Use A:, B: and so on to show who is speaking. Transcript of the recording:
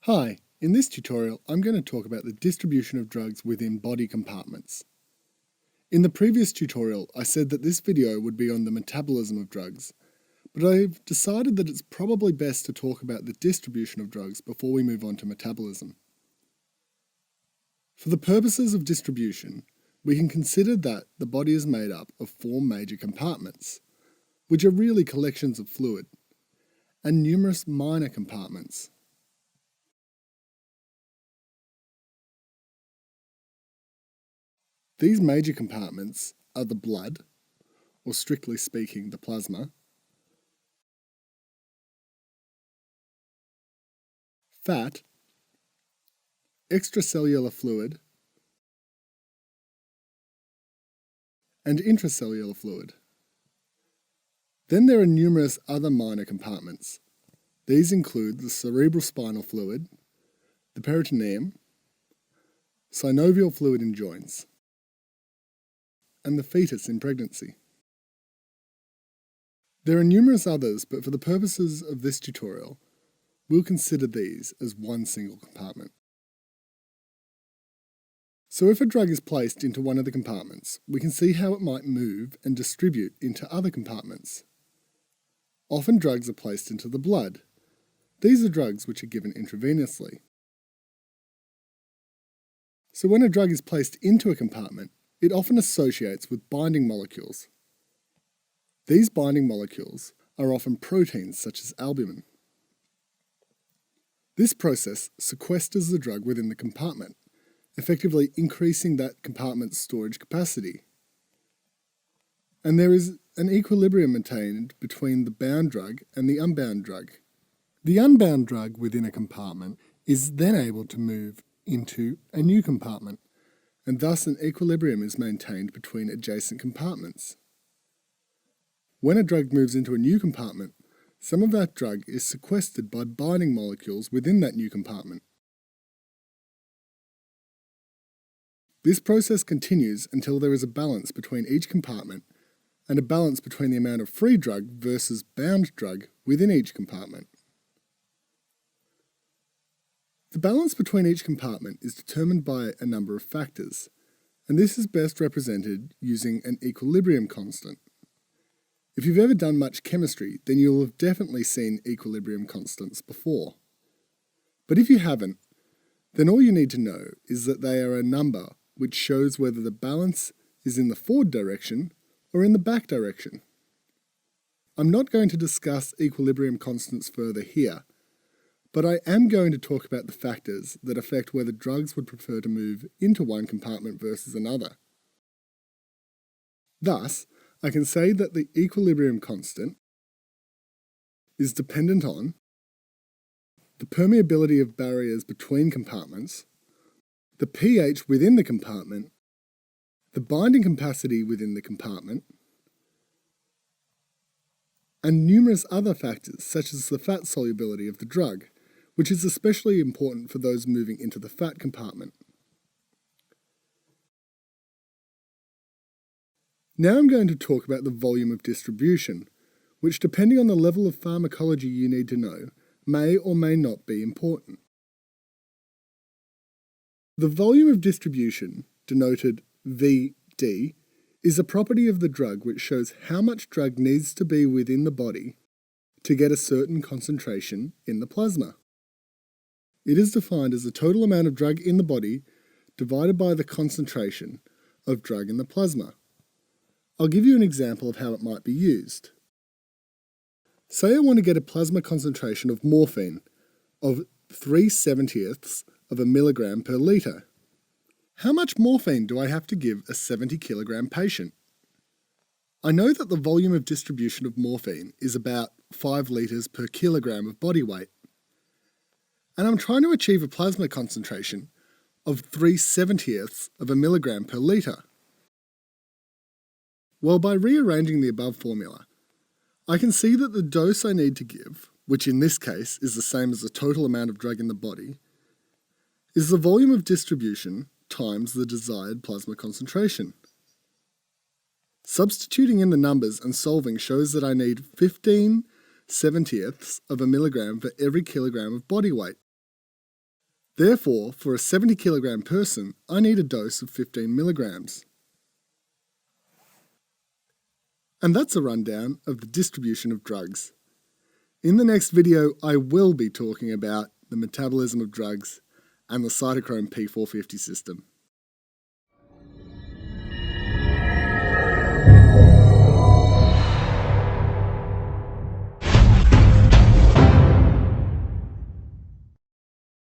A: Hi, in this tutorial I'm going to talk about the distribution of drugs within body compartments. In the previous tutorial I said that this video would be on the metabolism of drugs, but I've decided that it's probably best to talk about the distribution of drugs before we move on to metabolism. For the purposes of distribution, we can consider that the body is made up of four major compartments, which are really collections of fluid, and numerous minor compartments. These major compartments are the blood, or strictly speaking the plasma, fat, extracellular fluid, and intracellular fluid. Then there are numerous other minor compartments. These include the cerebrospinal fluid, the peritoneum, synovial fluid in joints, and the fetus in pregnancy. There are numerous others, but for the purposes of this tutorial, we'll consider these as one single compartment. So if a drug is placed into one of the compartments, we can see how it might move and distribute into other compartments. Often drugs are placed into the blood. These are drugs which are given intravenously. So when a drug is placed into a compartment, it often associates with binding molecules. These binding molecules are often proteins such as albumin. This process sequesters the drug within the compartment, effectively increasing that compartment's storage capacity. And there is an equilibrium maintained between the bound drug and the unbound drug. The unbound drug within a compartment is then able to move into a new compartment, and thus an equilibrium is maintained between adjacent compartments. When a drug moves into a new compartment, some of that drug is sequestered by binding molecules within that new compartment. This process continues until there is a balance between each compartment and a balance between the amount of free drug versus bound drug within each compartment. The balance between each compartment is determined by a number of factors, and this is best represented using an equilibrium constant. If you've ever done much chemistry, then you'll have definitely seen equilibrium constants before. But if you haven't, then all you need to know is that they are a number which shows whether the balance is in the forward direction or in the back direction. I'm not going to discuss equilibrium constants further here, but I am going to talk about the factors that affect whether drugs would prefer to move into one compartment versus another. Thus, I can say that the equilibrium constant is dependent on the permeability of barriers between compartments, the pH within the compartment, the binding capacity within the compartment, and numerous other factors such as the fat solubility of the drug, which is especially important for those moving into the fat compartment. Now I'm going to talk about the volume of distribution, which depending on the level of pharmacology you need to know, may or may not be important. The volume of distribution, denoted VD, is a property of the drug which shows how much drug needs to be within the body to get a certain concentration in the plasma. It is defined as the total amount of drug in the body divided by the concentration of drug in the plasma. I'll give you an example of how it might be used. Say I want to get a plasma concentration of morphine of 3/70ths of a milligram per litre. How much morphine do I have to give a 70 kilogram patient? I know that the volume of distribution of morphine is about 5 litres per kilogram of body weight, and I'm trying to achieve a plasma concentration of 3/70ths of a milligram per litre. Well, by rearranging the above formula, I can see that the dose I need to give, which in this case is the same as the total amount of drug in the body, is the volume of distribution times the desired plasma concentration. Substituting in the numbers and solving shows that I need 15/70ths of a milligram for every kilogram of body weight. Therefore, for a 70 kilogram person, I need a dose of 15 milligrams. And that's a rundown of the distribution of drugs. In the next video, I will be talking about the metabolism of drugs and the cytochrome P450 system.